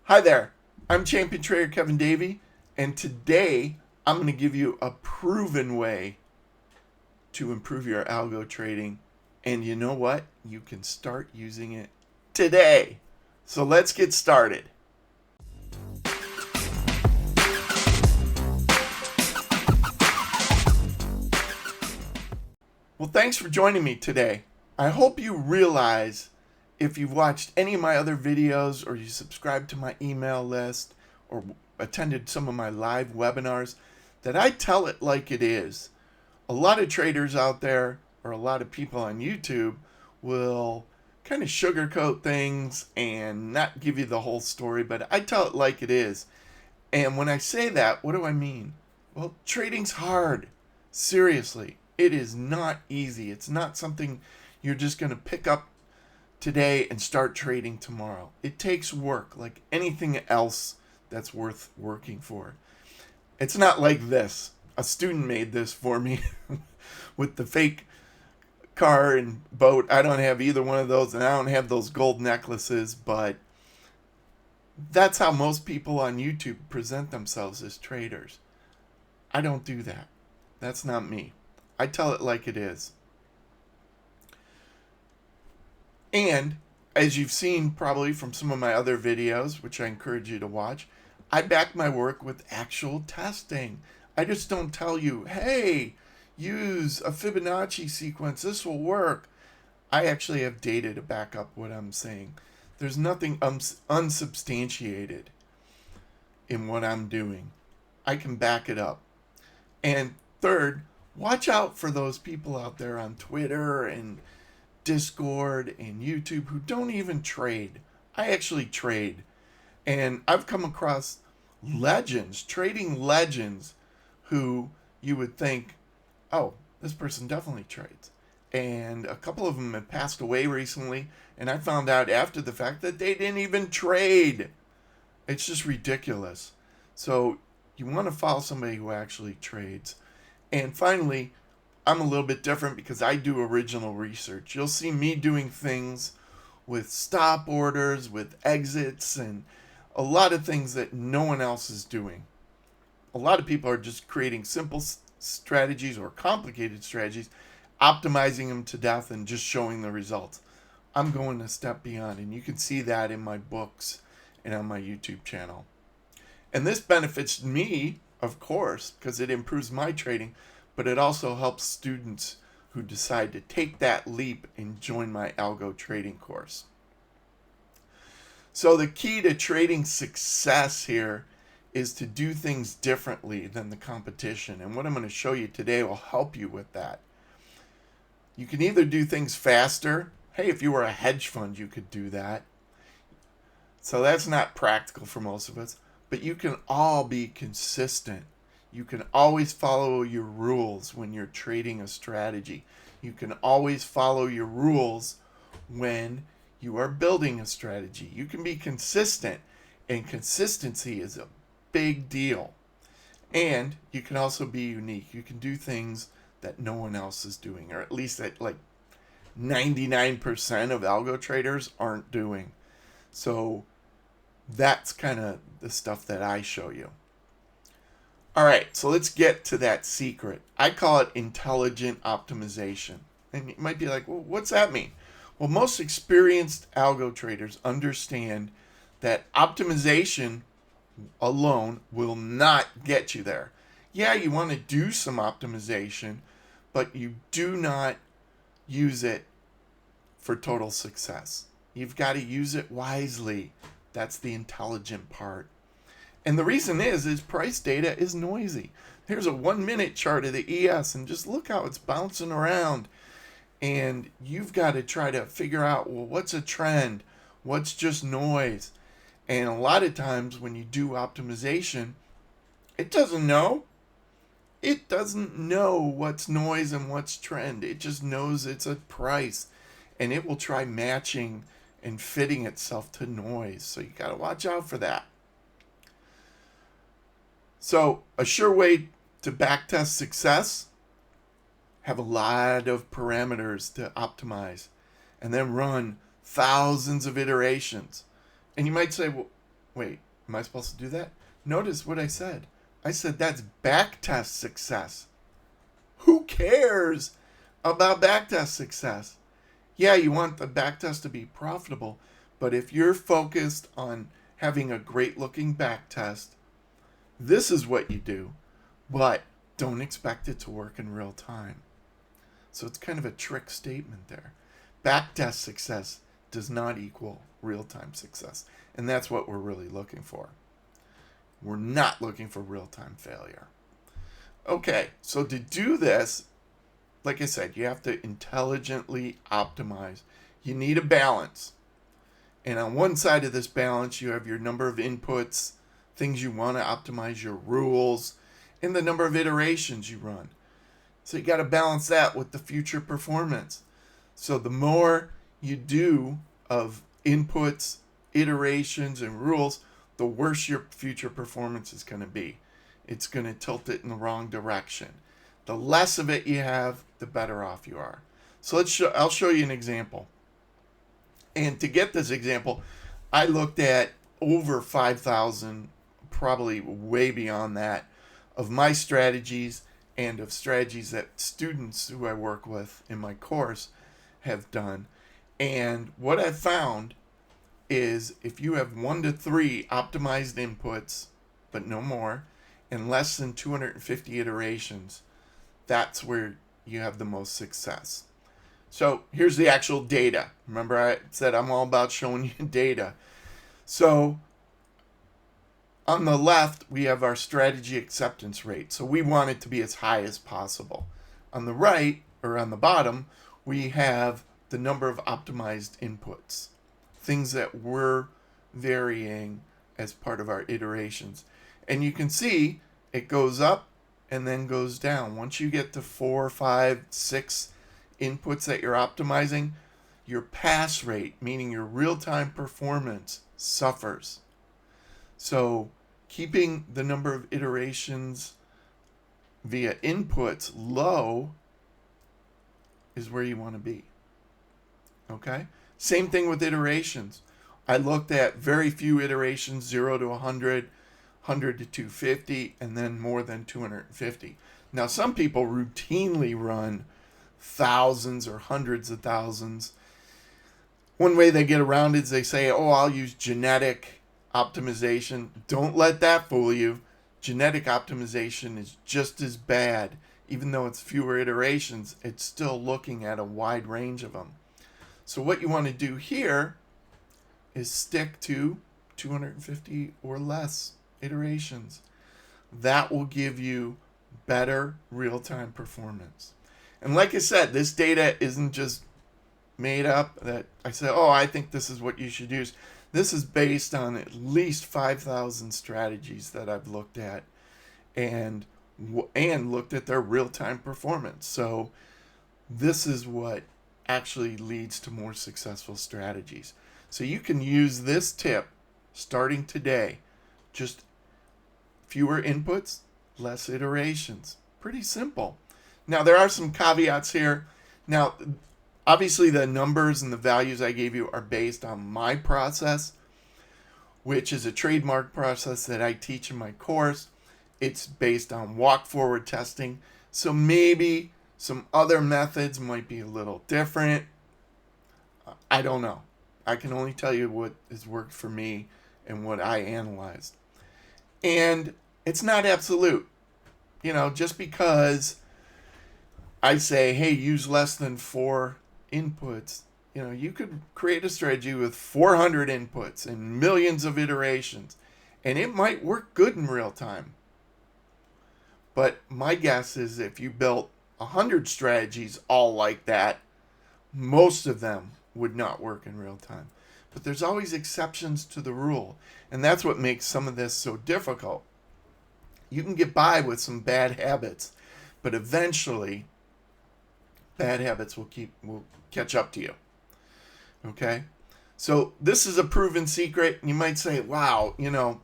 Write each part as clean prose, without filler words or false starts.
Hi there, I'm Champion Trader Kevin Davey, and today I'm going to give you a proven way to improve your algo trading. And you know what? You can start using it today. So let's get started. Well, thanks for joining me today. I hope you realize if you've watched any of my other videos or you subscribe to my email list or attended some of my live webinars that I tell it like it is. A lot of traders out there or a lot of people on YouTube will kind of sugarcoat things and not give you the whole story, but I tell it like it is. And when I say that, what do I mean? Well, trading's hard. Seriously, it is not easy. It's not something you're just going to pick up today and start trading tomorrow. It takes work like anything else that's worth working for. It's not like this. A student made this for me with the fake car and boat. I don't have either one of those, and I don't have those gold necklaces, but that's how most people on YouTube present themselves as traders. I don't do that. That's not me. I tell it like it is. And as you've seen probably from some of my other videos, which I encourage you to watch, I back my work with actual testing. I just don't tell you, hey, use a Fibonacci sequence, this will work. I actually have data to back up what I'm saying. There's nothing unsubstantiated in what I'm doing. I can back it up. And third, watch out for those people out there on Twitter and Discord and YouTube who don't even trade. I actually trade. And I've come across legends, trading legends, who you would think, oh, this person definitely trades. And a couple of them have passed away recently, and I found out after the fact that they didn't even trade. It's just ridiculous. So you want to follow somebody who actually trades. And finally, I'm a little bit different because I do original research. You'll see me doing things with stop orders, with exits, and a lot of things that no one else is doing. A lot of people are just creating simple strategies or complicated strategies, optimizing them to death and just showing the results. I'm going a step beyond, and you can see that in my books and on my YouTube channel. And this benefits me, of course, because it improves my trading, but it also helps students who decide to take that leap and join my algo trading course. So the key to trading success here is to do things differently than the competition. And what I'm going to show you today will help you with that. You can either do things faster. Hey, if you were a hedge fund, you could do that. So that's not practical for most of us. But you can all be consistent. You can always follow your rules when you're trading a strategy. You can always follow your rules when you are building a strategy. You can be consistent, and consistency is a big deal. And you can also be unique. You can do things that no one else is doing, or at least that like 99% of algo traders aren't doing. So that's kind of the stuff that I show you. All right, so let's get to that secret. I call it intelligent optimization. And you might be like, well, what's that mean? Well, most experienced algo traders understand that optimization alone will not get you there. Yeah, you want to do some optimization, but you do not use it for total success. You've got to use it wisely. That's the intelligent part. And the reason is price data is noisy. Here's a 1-minute chart of the ES, and just look how it's bouncing around. And you've got to try to figure out, well, what's a trend? What's just noise? And a lot of times when you do optimization, it doesn't know. It doesn't know what's noise and what's trend. It just knows it's a price. And it will try matching and fitting itself to noise. So you got to watch out for that. So a sure way to backtest success, have a lot of parameters to optimize, and then run thousands of iterations. And you might say, well, Wait, am I supposed to do that? Notice what I said. I said that's backtest success. Who cares about backtest success? Yeah, you want the backtest to be profitable, but if you're focused on having a great looking backtest, this is what you do, but don't expect it to work in real time. So it's kind of a trick statement there. Backtest success does not equal real-time success, and that's what we're really looking for. We're not looking for real-time failure. Okay, so to do this, like I said, you have to intelligently optimize. You need a balance. And on one side of this balance, you have your number of inputs, things you want to optimize, your rules, and the number of iterations you run. So you got to balance that with the future performance. So the more you do of inputs, iterations, and rules, the worse your future performance is going to be. It's going to tilt it in the wrong direction. The less of it you have, the better off you are. So I'll show you an example. And to get this example, I looked at over 5,000, probably way beyond that, of my strategies and of strategies that students who I work with in my course have done. And what I've found is if you have 1 to 3 optimized inputs, but no more, and less than 250 iterations, that's where you have the most success. So here's the actual data. Remember I said I'm all about showing you data. So on the left, we have our strategy acceptance rate. So we want it to be as high as possible. On the right, or on the bottom, we have the number of optimized inputs, things that we're varying as part of our iterations. And you can see it goes up and then goes down. Once you get to 4, 5, 6 inputs that you're optimizing, your pass rate, meaning your real-time performance, suffers. So keeping the number of iterations via inputs low is where you want to be. Okay? Same thing with iterations. I looked at very few iterations, 0 to 100, 100 to 250, and then more than 250. Now, some people routinely run thousands or hundreds of thousands. One way they get around it is they say, oh, I'll use genetic optimization. Don't let that fool you. Genetic optimization is just as bad. Even though it's fewer iterations, it's still looking at a wide range of them. So what you want to do here is stick to 250 or less iterations. That will give you better real-time performance. And like I said, this data isn't just made up that I said, oh, I think this is what you should use. This is based on at least 5,000 strategies that I've looked at and looked at their real-time performance. So this is what actually leads to more successful strategies. So you can use this tip starting today. Just fewer inputs, less iterations. Pretty simple. Now, there are some caveats here. Now, obviously, the numbers and the values I gave you are based on my process, which is a trademark process that I teach in my course. It's based on walk-forward testing. So maybe some other methods might be a little different. I don't know. I can only tell you what has worked for me and what I analyzed. And it's not absolute. You know, just because I say, hey, use less than 4 inputs, you know, you could create a strategy with 400 inputs and millions of iterations, and it might work good in real time. But my guess is if you built 100 strategies all like that, most of them would not work in real time. But there's always exceptions to the rule, and that's what makes some of this so difficult. You can get by with some bad habits, but eventually bad habits will catch up to you. Okay? So this is a proven secret. You might say, wow, you know,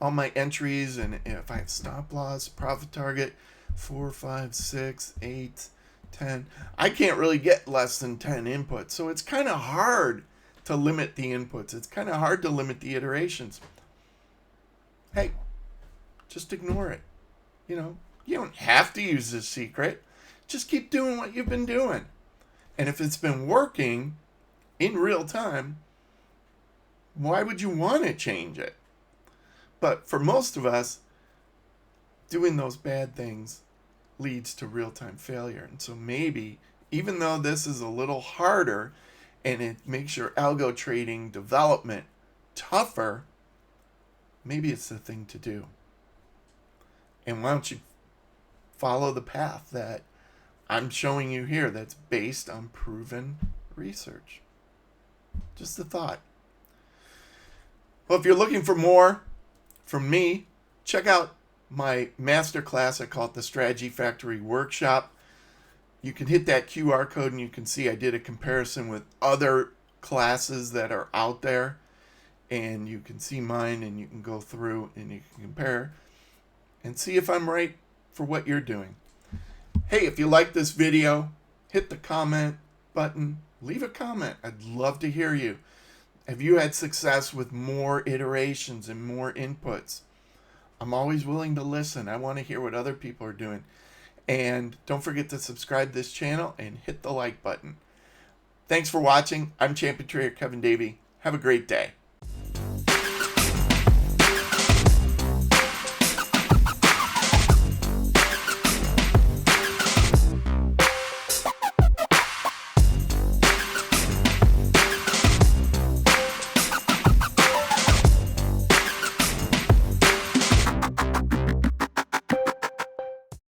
all my entries, and if I have stop loss, profit target, 4, 5, 6, 8, 10, I can't really get less than 10 inputs. So it's kind of hard to limit the inputs. It's kind of hard to limit the iterations. Hey, just ignore it. You don't have to use this secret. Just keep doing what you've been doing. And if it's been working in real time, why would you want to change it? But for most of us, doing those bad things leads to real-time failure. And so maybe, even though this is a little harder and it makes your algo trading development tougher, maybe it's the thing to do. And why don't you follow the path that I'm showing you here that's based on proven research? Just a thought. Well, if you're looking for more from me, check out my masterclass. I call it the Strategy Factory Workshop. You can hit that QR code and you can see I did a comparison with other classes that are out there. And you can see mine and you can go through and you can compare and see if I'm right for what you're doing. Hey, if you like this video, hit the comment button. Leave a comment. I'd love to hear you. Have you had success with more iterations and more inputs? I'm always willing to listen. I want to hear what other people are doing. And don't forget to subscribe to this channel and hit the like button. Thanks for watching. I'm Champion Trader Kevin Davey. Have a great day.